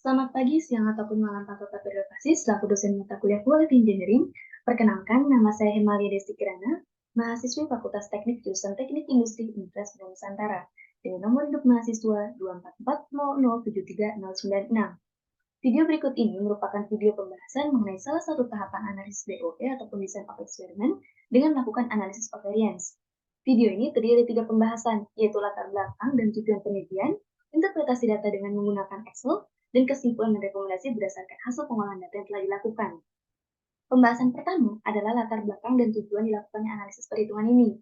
Selamat pagi, siang, ataupun malam Pak Tetap Berlokasi selaku dosen mata kuliah Quality Engineering. Perkenalkan, nama saya Hemalia Desti Kirana, mahasiswi Fakultas Teknik jurusan Teknik Industri Universitas Nusantara, dengan nomor induk mahasiswa 244007309. Video berikut ini merupakan video pembahasan mengenai salah satu tahapan analisis DOE ataupun Design of Experiment dengan melakukan analisis of variance. Video ini terdiri dari 3 pembahasan, yaitu latar belakang dan tujuan penelitian, interpretasi data dengan menggunakan Excel, dan kesimpulan dan rekomendasi berdasarkan hasil pengolahan data yang telah dilakukan. Pembahasan pertama adalah latar belakang dan tujuan dilakukannya analisis perhitungan ini.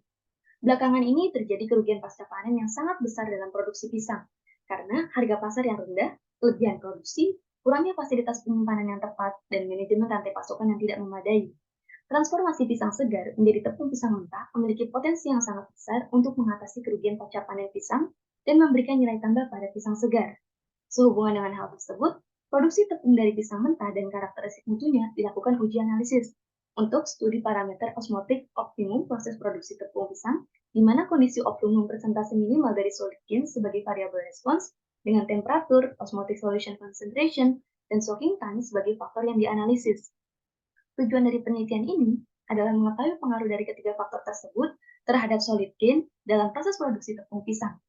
Belakangan ini terjadi kerugian pasca panen yang sangat besar dalam produksi pisang, karena harga pasar yang rendah, kelebihan produksi, kurangnya fasilitas penyimpanan yang tepat, dan manajemen rantai pasokan yang tidak memadai. Transformasi pisang segar menjadi tepung pisang mentah memiliki potensi yang sangat besar untuk mengatasi kerugian pasca panen pisang dan memberikan nilai tambah pada pisang segar. Sehubungan dengan hal tersebut, produksi tepung dari pisang mentah dan karakteristik mutunya dilakukan uji analisis untuk studi parameter osmotic optimum proses produksi tepung pisang, di mana kondisi optimum persentase minimal dari solid gain sebagai variabel respons dengan temperatur, osmotic solution concentration, dan soaking time sebagai faktor yang dianalisis. Tujuan dari penelitian ini adalah mengetahui pengaruh dari ketiga faktor tersebut terhadap solid gain dalam proses produksi tepung pisang.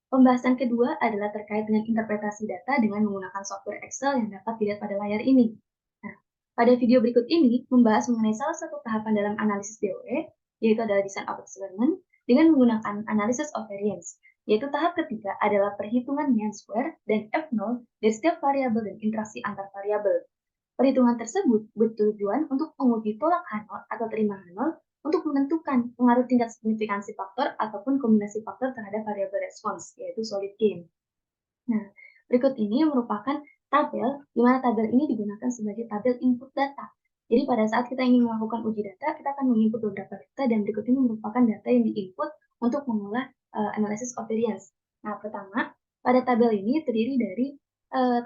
Pembahasan kedua adalah terkait dengan interpretasi data dengan menggunakan software Excel yang dapat dilihat pada layar ini. Nah, pada video berikut ini membahas mengenai salah satu tahapan dalam analisis DOE, yaitu adalah Design of Experiment, dengan menggunakan Analysis of Variance, yaitu tahap ketiga adalah perhitungan mean square dan F0 dari setiap variabel dan interaksi antar variabel. Perhitungan tersebut bertujuan untuk menguji tolak Hanol atau terima Hanol untuk menentukan pengaruh tingkat signifikansi faktor ataupun kombinasi faktor terhadap variabel respons, yaitu solid gain. Nah, berikut ini merupakan tabel, di mana tabel ini digunakan sebagai tabel input data. Jadi pada saat kita ingin melakukan uji data, kita akan menginput beberapa data dan berikut ini merupakan data yang diinput untuk mengolah analysis of variance. Nah, pertama, pada tabel ini terdiri dari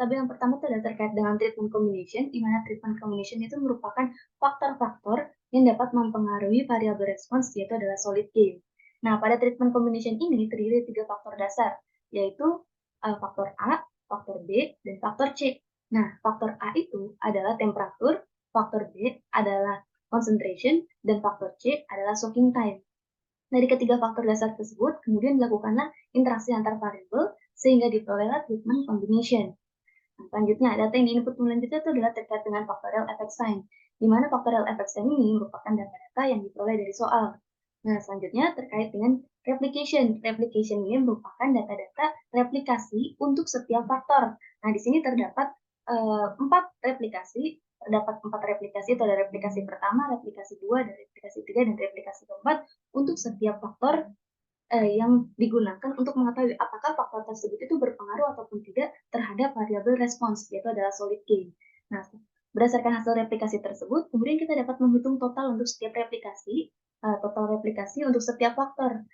tabel yang pertama itu adalah terkait dengan treatment combination, di mana treatment combination itu merupakan faktor-faktor yang dapat mempengaruhi variabel respons, yaitu adalah solid gain. Nah, pada treatment combination ini terdiri dari 3 faktor dasar, yaitu faktor A, faktor B, dan faktor C. Nah, faktor A itu adalah temperatur, faktor B adalah concentration, dan faktor C adalah soaking time. Dari ketiga faktor dasar tersebut, kemudian dilakukanlah interaksi antar variabel sehingga diperolehlah treatment combination. Nah, selanjutnya, data yang diinput selanjutnya itu adalah terkait dengan factorial effect sign, di mana factorial effect sign ini merupakan data-data yang diperoleh dari soal. Nah, selanjutnya terkait dengan replication. Replication ini merupakan data-data replikasi untuk setiap faktor. Nah, di sini terdapat 4 replikasi, itu ada replikasi pertama, replikasi 2, dan replikasi 3, dan replikasi keempat untuk setiap faktor yang digunakan untuk mengetahui apakah faktor tersebut itu berpengaruh ataupun tidak terhadap variabel respons, yaitu adalah solid gain. Nah, berdasarkan hasil replikasi tersebut, kemudian kita dapat menghitung total untuk setiap replikasi, total replikasi untuk setiap faktor.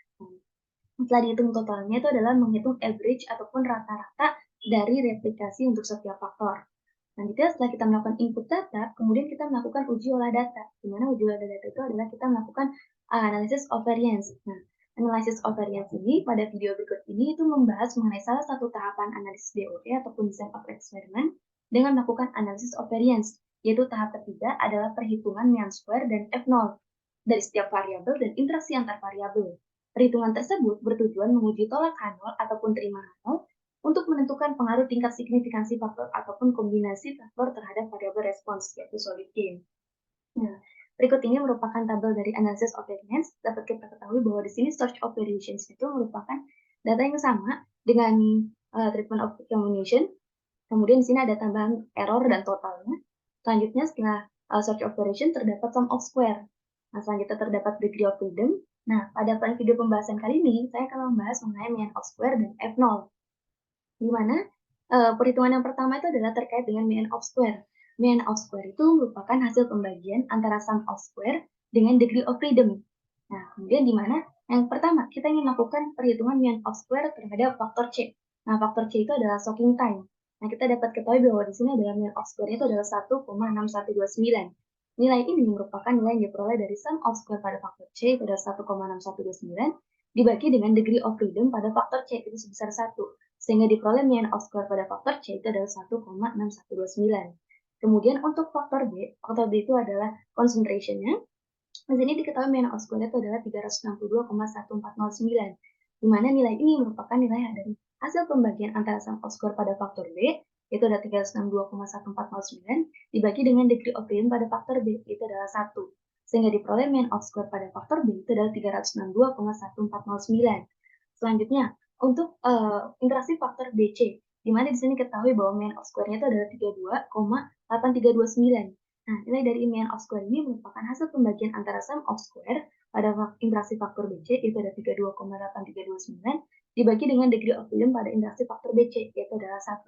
Setelah dihitung totalnya itu adalah menghitung average ataupun rata-rata dari replikasi untuk setiap faktor. Selanjutnya setelah kita melakukan input data, kemudian kita melakukan uji olah data. Di mana uji olah data itu adalah kita melakukan analysis of variance. Nah, analysis of variance ini pada video berikut ini itu membahas mengenai salah satu tahapan analisis DOE ataupun design of experiment dengan melakukan analysis of variance, yaitu tahap ketiga adalah perhitungan mean square dan F0 dari setiap variabel dan interaksi antar variabel. Perhitungan tersebut bertujuan menguji tolak Hanol ataupun terima Hanol untuk menentukan pengaruh tingkat signifikansi faktor ataupun kombinasi faktor terhadap variabel respons, yaitu solid gain. Nah, berikut ini merupakan tabel dari analysis of variance. Dapat kita ketahui bahwa di sini search of variations itu merupakan data yang sama dengan treatment of combination. Kemudian di sini ada tambahan error dan totalnya. Selanjutnya setelah search of variation terdapat sum of square. Nah, selanjutnya terdapat degree of freedom. Nah, pada video pembahasan kali ini, saya akan membahas mengenai mean of square dan F0. Di mana perhitungan yang pertama itu adalah terkait dengan mean of square. Mean of square itu merupakan hasil pembagian antara sum of square dengan degree of freedom. Nah, kemudian di mana yang pertama kita ingin melakukan perhitungan mean of square terhadap faktor C. Nah, faktor C itu adalah soaking time. Nah, kita dapat ketahui bahwa di sini adalah mean of square itu adalah 1,6129. Nilai ini merupakan nilai yang diperoleh dari sum of square pada faktor C pada 1,6129 dibagi dengan degree of freedom pada faktor C itu sebesar 1. sehingga diperoleh min of square pada faktor C itu adalah 1,6129. Kemudian untuk faktor B itu adalah concentration-nya. Di sini diketahui min of square itu adalah 362,1409, di mana nilai ini merupakan nilai dari hasil pembagian antara sum of square pada faktor B, yaitu adalah 362,1409, dibagi dengan degree of freedom pada faktor B, itu adalah 1. Sehingga diperoleh min of square pada faktor B itu adalah 362,1409. Selanjutnya, untuk interaksi faktor BC, di mana di sini ketahui bahwa min of square-nya itu adalah 32,8329. Nah, nilai dari min of square ini merupakan hasil pembagian antara sum of square pada interaksi faktor BC, itu ada 32,8329, dibagi dengan degree of freedom pada interaksi faktor BC, yaitu adalah 1.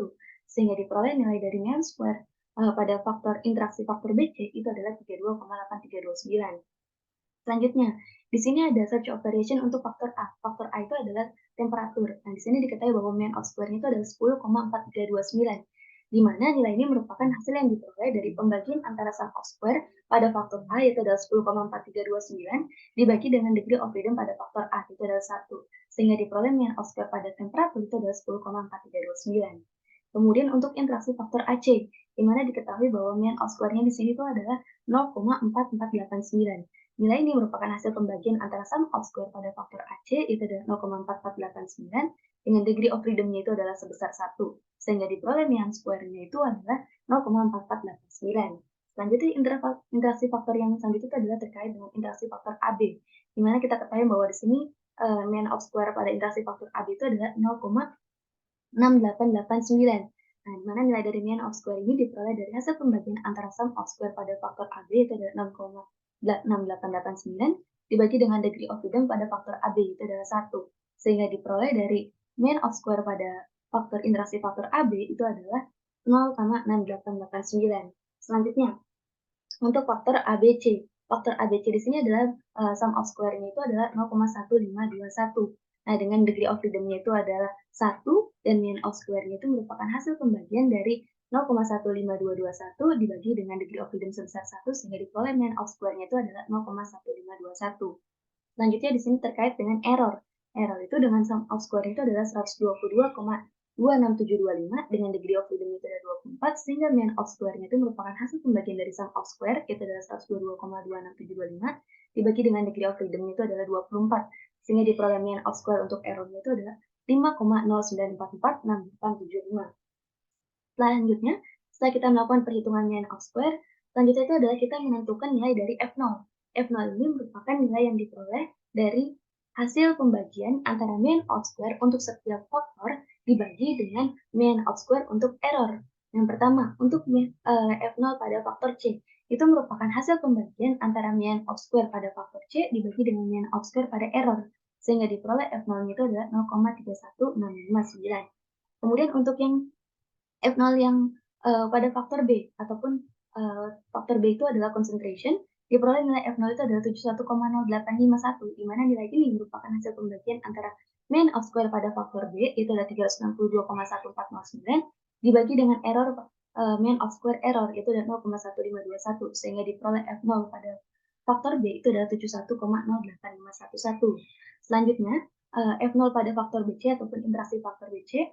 Sehingga diperoleh nilai dari min square pada faktor interaksi faktor BC itu adalah 32,8329. Selanjutnya, di sini ada search of variation untuk faktor A. Faktor A itu adalah temperatur. Nah, di sini diketahui bahwa min of square-nya itu adalah 10,4329, di mana nilai ini merupakan hasil yang diperoleh dari pembagian antara sum of square pada faktor A, yaitu adalah 10,4329, dibagi dengan degree of freedom pada faktor A, itu adalah 1. Sehingga diperoleh min of square pada temperatur itu adalah 10,4329. Kemudian untuk interaksi faktor AC, di mana diketahui bahwa min of square-nya di sini itu adalah 0,4489. Nilai ini merupakan hasil pembagian antara sum of square pada faktor AC, itu adalah 0,4489, dengan degree of freedom-nya itu adalah sebesar 1, sehingga diperoleh min square-nya itu adalah 0,4489. Selanjutnya, interaksi faktor yang selanjutnya itu adalah terkait dengan interaksi faktor AB, di mana kita ketahui bahwa di sini min of square pada interaksi faktor AB itu adalah 0,6889. Nah, di mana nilai dari min of square ini diperoleh dari hasil pembagian antara sum of square pada faktor AB, itu adalah 0,6889, dibagi dengan degree of freedom pada faktor AB, itu adalah 1. Sehingga diperoleh dari min of square pada faktor interaksi faktor AB itu adalah 0,6889. Selanjutnya, untuk faktor ABC. Faktor ABC di sini adalah sum of square-nya itu adalah 0,1521. Nah, dengan degree of freedom-nya itu adalah 1, dan min of square-nya itu merupakan hasil pembagian dari 0,15221 dibagi dengan degree of freedom sebesar 1, sehingga diperoleh min of square-nya itu adalah 0,1521. Selanjutnya di sini terkait dengan error. Error itu dengan sum of square itu adalah 122,26725, dengan degree of freedom itu adalah 24, sehingga min of square-nya itu merupakan hasil pembagian dari sum of square, itu adalah 122,26725, dibagi dengan degree of freedom itu adalah 24, sehingga diperoleh min of square untuk error-nya itu adalah 5,09446875. Selanjutnya, setelah kita melakukan perhitungan min of square, selanjutnya itu adalah kita menentukan nilai dari F0. F0 ini merupakan nilai yang diperoleh dari hasil pembagian antara min of square untuk setiap faktor dibagi dengan min of square untuk error. Yang pertama, untuk F0 pada faktor C, itu merupakan hasil pembagian antara min of square pada faktor C dibagi dengan min of square pada error, sehingga diperoleh F0 itu adalah 0,31659. Kemudian untuk yang F0 yang pada faktor B, ataupun faktor B itu adalah concentration, diperoleh nilai F0 itu adalah 71,0851, di mana nilai ini merupakan hasil pembagian antara min of square pada faktor B, itu adalah 362,1409, dibagi dengan error min of square error, itu adalah 0,1521, sehingga diperoleh F0 pada faktor B itu adalah 71,08511. Selanjutnya, F0 pada faktor BC ataupun interaksi faktor BC,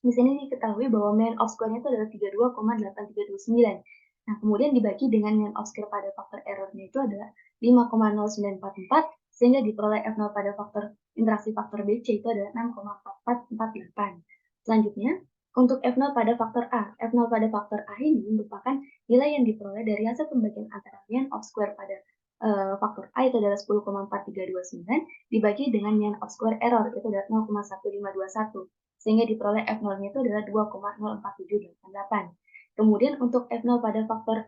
di sini diketahui bahwa min of square-nya itu adalah 32,8329. Nah, kemudian dibagi dengan min of square pada faktor error-nya itu adalah 5,0944, sehingga diperoleh F0 pada faktor interaksi faktor BC itu adalah 6,4448. Selanjutnya, untuk F0 pada faktor A. F0 pada faktor A ini merupakan nilai yang diperoleh dari hasil pembagian antara min of square pada faktor A itu adalah 10,4329 dibagi dengan min of square error itu adalah 0,1521, sehingga diperoleh F0-nya itu adalah 2,04788. Kemudian untuk F0 pada faktor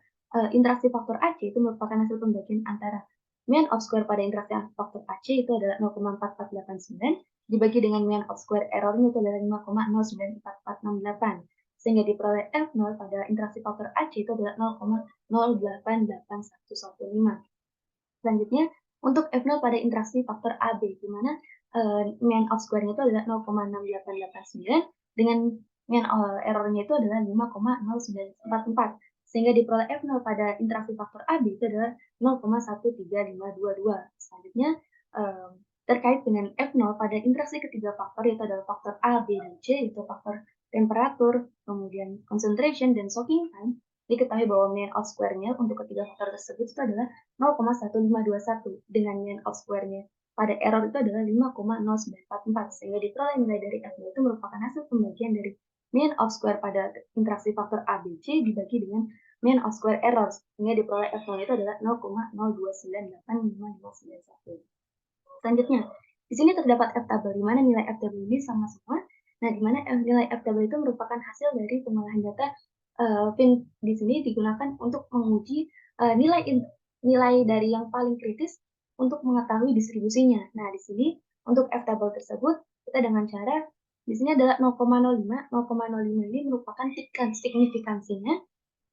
interaksi faktor AC itu merupakan hasil pembagian antara min of square pada interaksi faktor AC itu adalah 0,4489 dibagi dengan min of square error-nya itu adalah 5,094468, sehingga diperoleh F0 pada interaksi faktor AC itu adalah 0,088115. Selanjutnya, untuk F0 pada interaksi faktor AB, di mana min of square-nya itu adalah 0,6889 dengan min error-nya itu adalah 5,0944, sehingga diperoleh F0 pada interaksi faktor AB itu adalah 0,13522. Selanjutnya, terkait dengan F0 pada interaksi ketiga faktor, yaitu adalah faktor A, B, dan C, yaitu faktor temperatur, kemudian concentration, dan soaking time, diketahui bahwa mean of square-nya untuk ketiga faktor tersebut itu adalah 0,1521 dengan mean of square-nya pada error itu adalah 5,0944, sehingga diperoleh nilai dari F0 itu merupakan hasil pembagian dari mean of square pada interaksi faktor A, B, C dibagi dengan mean of square errors, sehingga diperoleh F0 itu adalah 0,0298551. Selanjutnya, di sini terdapat F table, di mana nilai F table ini sama semua. Nah, di mana nilai F table itu merupakan hasil dari pengolahan data Fin di sini digunakan untuk menguji nilai dari yang paling kritis untuk mengetahui distribusinya. Nah, di sini untuk F table tersebut kita dengan cara di sini adalah 0,05. 0,05 ini merupakan tingkat signifikansinya.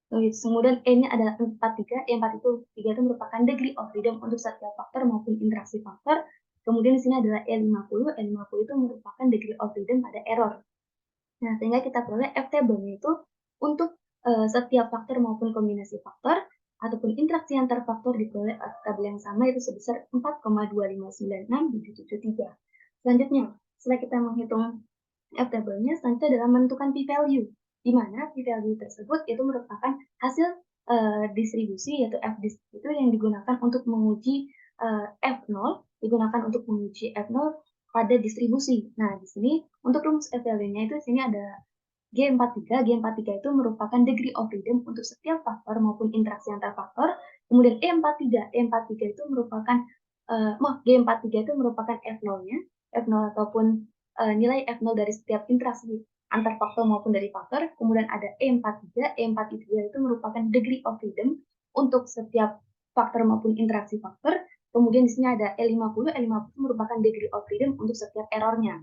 Kemudian E-nya adalah 43. E4 itu 3 itu merupakan degree of freedom untuk setiap faktor maupun interaksi faktor. Kemudian di sini adalah E50. E50 itu merupakan degree of freedom pada error. Nah, sehingga kita peroleh F table-nya itu untuk setiap faktor maupun kombinasi faktor ataupun interaksi antar faktor diperoleh tabel yang sama itu sebesar 4,2596773. Selanjutnya, setelah kita menghitung F table-nya, selanjutnya adalah menentukan p-value, di mana p-value tersebut itu merupakan hasil distribusi, yaitu f itu yang digunakan untuk menguji F0, digunakan untuk menguji F0 pada distribusi. Nah, di sini untuk rumus F value-nya itu di sini ada G43. G43 itu merupakan degree of freedom untuk setiap faktor maupun interaksi antar faktor. Kemudian E43. E43 itu merupakan G43 itu merupakan F0-nya, F0 ataupun nilai F0 dari setiap interaksi antar faktor maupun dari faktor. Kemudian ada E43. E43 itu merupakan degree of freedom untuk setiap faktor maupun interaksi faktor. Kemudian di sini ada E50. E50 itu merupakan degree of freedom untuk setiap errornya.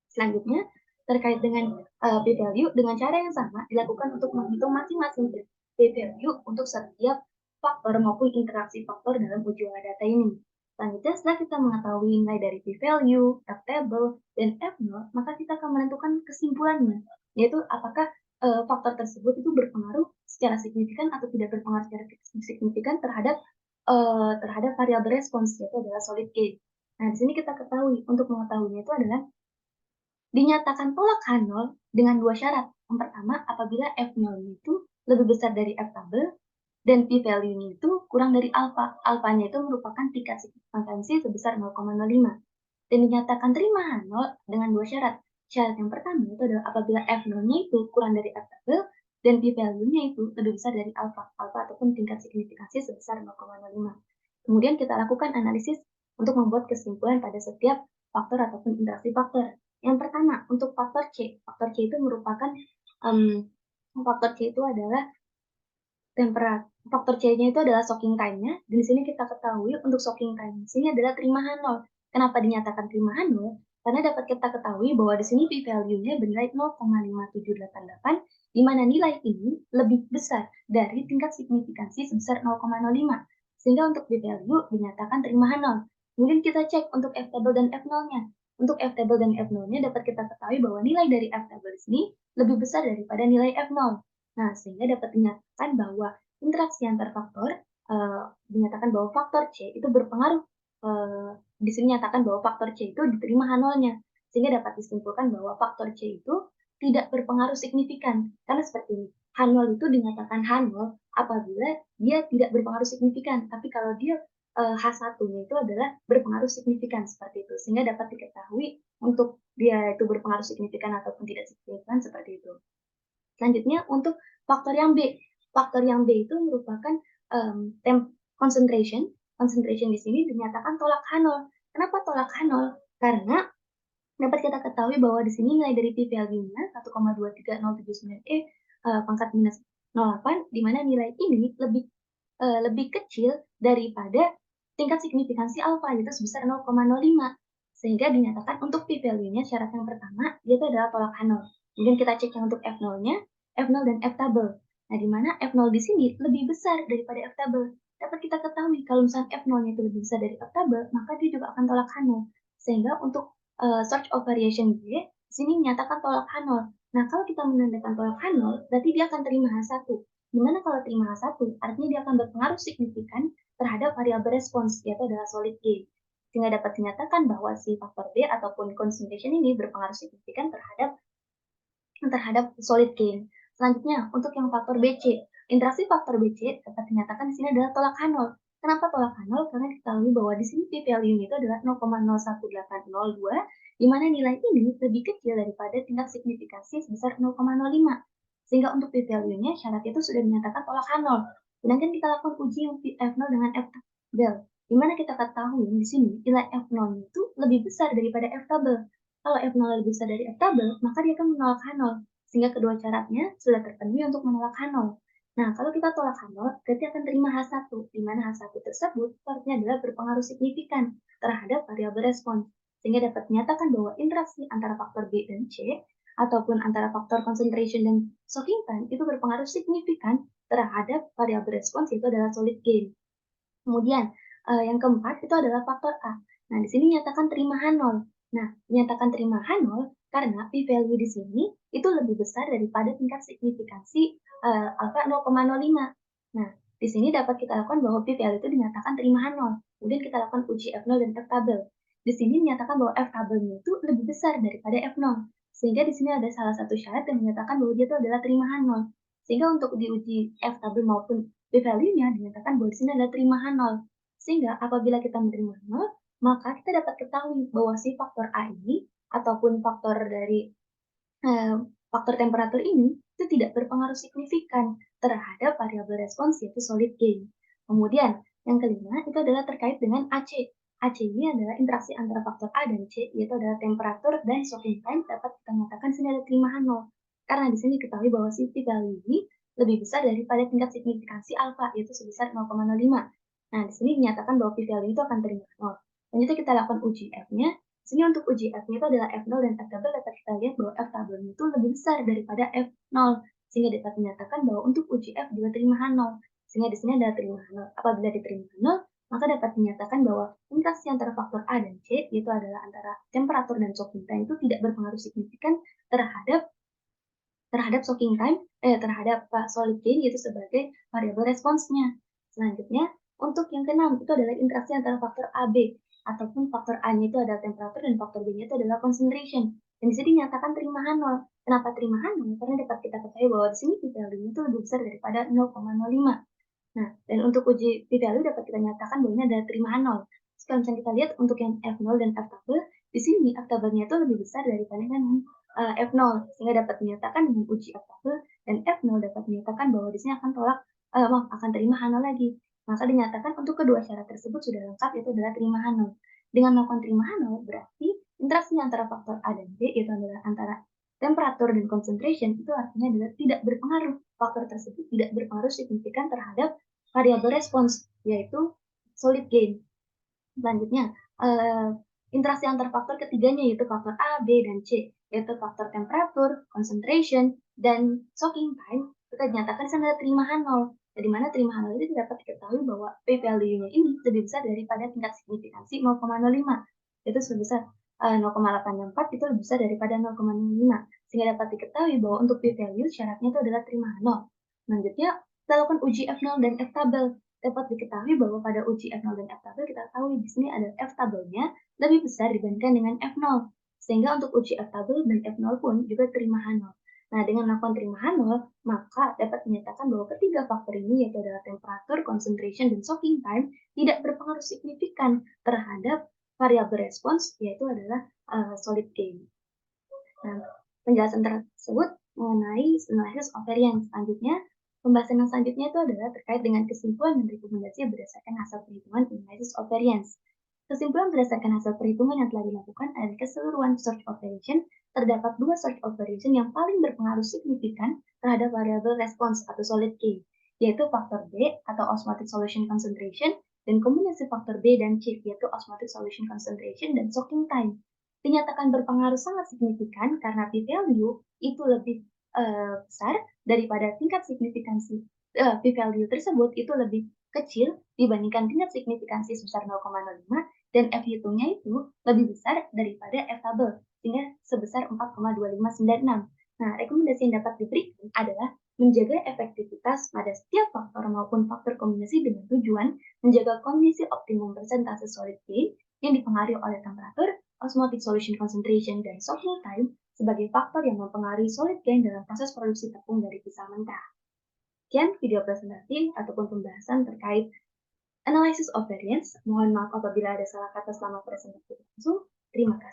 Selanjutnya, terkait dengan p-value, dengan cara yang sama dilakukan untuk menghitung masing-masing p-value untuk setiap faktor maupun interaksi faktor dalam uji olah data ini. Selanjutnya, setelah kita mengetahui nilai dari p-value, f-table, dan f0, maka kita akan menentukan kesimpulannya, yaitu apakah faktor tersebut itu berpengaruh secara signifikan atau tidak berpengaruh secara signifikan terhadap variabel respons, yaitu adalah solid gate. Nah, di sini kita ketahui untuk mengetahuinya itu adalah dinyatakan tolak H0 dengan dua syarat. Yang pertama, apabila F0 itu lebih besar dari F tabel dan p-value-nya itu kurang dari alfa. Alfanya itu merupakan tingkat signifikansi sebesar 0,05. Dan dinyatakan terima H0 dengan dua syarat. Syarat yang pertama itu adalah apabila F0-nya itu kurang dari F tabel dan p-value-nya itu lebih besar dari alfa. Alfa ataupun tingkat signifikansi sebesar 0,05. Kemudian kita lakukan analisis untuk membuat kesimpulan pada setiap faktor ataupun interaksi faktor. Yang pertama, untuk faktor C. Faktor C itu merupakan faktor C itu adalah faktor C-nya itu adalah soaking time-nya. Dan di sini kita ketahui untuk soaking time di sini adalah terima H0. Kenapa dinyatakan terima H0? Karena dapat kita ketahui bahwa di sini p-value-nya bernilai 0,5788, di mana nilai ini lebih besar dari tingkat signifikansi sebesar 0,05. Sehingga untuk p-value dinyatakan terima H0. Kemudian kita cek untuk f-table dan f0-nya. Untuk f-table dan f0-nya dapat kita ketahui bahwa nilai dari f-table di sini lebih besar daripada nilai f0. Nah, sehingga dapat dinyatakan bahwa interaksi antar faktor dinyatakan bahwa faktor C itu berpengaruh. Di sini nyatakan bahwa faktor C itu diterima H0-nya, sehingga dapat disimpulkan bahwa faktor C itu tidak berpengaruh signifikan. Karena seperti ini, H0 itu dinyatakan H0 apabila dia tidak berpengaruh signifikan, tapi kalau dia H1-nya itu adalah berpengaruh signifikan seperti itu, sehingga dapat diketahui untuk dia itu berpengaruh signifikan ataupun tidak signifikan seperti itu. Selanjutnya untuk faktor yang B. Faktor yang B itu merupakan concentration. Concentration di sini dinyatakan tolak H0. Kenapa tolak H0? Karena dapat kita ketahui bahwa di sini nilai dari p-value-nya 1,23079 pangkat minus 0,8, di mana nilai ini lebih kecil daripada tingkat signifikansi alfa, yaitu sebesar 0,05. Sehingga dinyatakan untuk p-value-nya syarat yang pertama, yaitu adalah tolak H0. Kemudian kita cek yang untuk F0-nya, F0 dan F-table. Nah, di mana F0 di sini lebih besar daripada F-table. Dapat kita ketahui kalau misalnya F0-nya itu lebih besar dari F-table, maka dia juga akan tolak H0. Sehingga untuk search of variation G, di sini menyatakan tolak H0. Nah, kalau kita menandakan tolak H0, berarti dia akan terima H1. Dimana kalau terima H1, artinya dia akan berpengaruh signifikan terhadap variabel respons, yaitu adalah solid gate. sehingga dapat dinyatakan bahwa si faktor B ataupun concentration ini berpengaruh signifikan terhadap terhadap solid gain. Selanjutnya, untuk yang faktor BC, interaksi faktor BC dapat dinyatakan di sini adalah tolak Hanol. Kenapa tolak Hanol? Karena diketahui bahwa di sini p-value itu adalah 0,01802, di mana nilai ini lebih kecil daripada tingkat signifikansi sebesar 0,05. Sehingga untuk p-value-nya syarat itu sudah dinyatakan tolak Hanol. Sedangkan kita lakukan uji yang F0 dengan F-tabel, di mana kita ketahui di sini nilai F0 itu lebih besar daripada F-tabel. Kalau F0 lebih besar dari F-tabel, maka dia akan menolak H0, sehingga kedua syaratnya sudah terpenuhi untuk menolak H0. Nah, kalau kita tolak H0, berarti akan terima H1, di mana H1 tersebut artinya adalah berpengaruh signifikan terhadap variabel respons, sehingga dapat dinyatakan bahwa interaksi antara faktor B dan C, ataupun antara faktor concentration dan soaking time itu berpengaruh signifikan terhadap variabel respons, yaitu adalah solid gain. Kemudian, yang keempat itu adalah faktor A. Nah, di sini nyatakan terima H0. Nah, menyatakan terima H0 karena p-value di sini itu lebih besar daripada tingkat signifikansi alfa 0,05. Nah, di sini dapat kita lakukan bahwa p-value itu dinyatakan terima H0. Kemudian kita lakukan uji F0 dan F-tabel. Di sini menyatakan bahwa F-tabelnya itu lebih besar daripada F0. Sehingga di sini ada salah satu syarat yang menyatakan bahwa dia itu adalah terima H0. Sehingga untuk diuji F-tabel maupun p-value-nya dinyatakan bahwa di sini adalah terima H0. Sehingga apabila kita menerima H0, maka kita dapat ketahui bahwa si faktor A ini ataupun faktor dari faktor temperatur ini itu tidak berpengaruh signifikan terhadap variabel respons yaitu solid gain. Kemudian yang kelima itu adalah terkait dengan AC. AC ini adalah interaksi antara faktor A dan C, yaitu adalah temperatur dan soaking time dapat kita nyatakan sini ada terima H0. Karena di sini diketahui bahwa si p-value ini lebih besar daripada tingkat signifikansi alfa, yaitu sebesar 0,05. Nah, di sini dinyatakan bahwa p-value itu akan terima 0. Selanjutnya kita lakukan uji F-nya. Di sini untuk uji F-nya itu adalah F0 dan F-tabel dapat kita lihat bahwa F-tabelnya itu lebih besar daripada F0. Sehingga dapat dinyatakan bahwa untuk uji F juga terima H0. Sehingga di sini adalah terima H0. Apabila diterima H0, maka dapat dinyatakan bahwa interaksi antara faktor A dan C, yaitu adalah antara temperatur dan soaking time itu tidak berpengaruh signifikan terhadap terhadap solid gain yaitu sebagai variabel responsnya. Selanjutnya, untuk yang keenam itu adalah interaksi antara faktor AB ataupun faktor A-nya itu adalah temperatur dan faktor B-nya itu adalah concentration. Dan di sini dinyatakan terima H0. Kenapa terima H0? Karena dapat kita ketahui bahwa di sini p-value itu lebih besar daripada 0,05. Nah, dan untuk uji p-value dapat kita nyatakan bahwa ini adalah terima H0. Sekarang misalnya kita lihat untuk yang F0 dan F-tabel, di sini F-tabelnya itu lebih besar daripada dengan F0, sehingga dapat dinyatakan dengan uji F-tabel dan F0 dapat dinyatakan bahwa di sini akan akan terima H0 lagi. Maka dinyatakan untuk kedua syarat tersebut sudah lengkap, yaitu adalah terima H0. Dengan melakukan terima H0, berarti interaksi antara faktor A dan B, yaitu adalah antara temperatur dan concentration, itu artinya adalah tidak berpengaruh. Faktor tersebut tidak berpengaruh signifikan terhadap variabel respons, yaitu solid gain. Selanjutnya, interaksi antar faktor ketiganya yaitu faktor A, B, dan C, yaitu faktor temperatur, concentration, dan soaking time, kita dinyatakan di sana terima H0. Di mana terima H0 itu dapat diketahui bahwa p-value-nya ini lebih besar daripada tingkat signifikansi 0,05, yaitu sebesar 0,864 itu lebih besar daripada 0,05, sehingga dapat diketahui bahwa untuk p-value syaratnya itu adalah terima H0. Selanjutnya, kita lakukan uji F0 dan F-tabel. Dapat diketahui bahwa pada uji F0 dan F-tabel kita tahu di sini ada F-tabelnya lebih besar dibandingkan dengan F0. Sehingga untuk uji F-tabel dan F0 pun juga terima H0. Nah, dengan melakukan terima H0, maka dapat dinyatakan bahwa ketiga faktor ini yaitu adalah temperatur, concentration, dan soaking time tidak berpengaruh signifikan terhadap variabel respons, yaitu adalah solid gain. Nah, penjelasan tersebut mengenai analysis of variance. Selanjutnya, pembahasan yang selanjutnya itu adalah terkait dengan kesimpulan dan rekomendasi berdasarkan hasil perhitungan analysis of variance. Kesimpulan berdasarkan hasil perhitungan yang telah dilakukan adalah keseluruhan search operation terdapat dua search operation yang paling berpengaruh signifikan terhadap variabel response atau solid gain, yaitu faktor B atau osmotic solution concentration dan kombinasi faktor B dan C, yaitu osmotic solution concentration dan soaking time. Dinyatakan berpengaruh sangat signifikan karena p-value itu lebih besar daripada tingkat signifikansi p-value tersebut itu lebih kecil dibandingkan tingkat signifikansi sebesar 0,05 dan F-hitungnya itu lebih besar daripada F-tabel sehingga sebesar 4,2596. Nah, rekomendasi yang dapat diberikan adalah menjaga efektivitas pada setiap faktor maupun faktor kombinasi dengan tujuan menjaga kondisi optimum persentase solid gain yang dipengaruhi oleh temperatur, osmotic solution concentration, dan soaking time sebagai faktor yang mempengaruhi solid grain dalam proses produksi tepung dari pisang mentah. Sekian video presentasi ataupun pembahasan terkait analysis of variance. Mohon maaf apabila ada salah kata selama presentasi langsung. Terima kasih.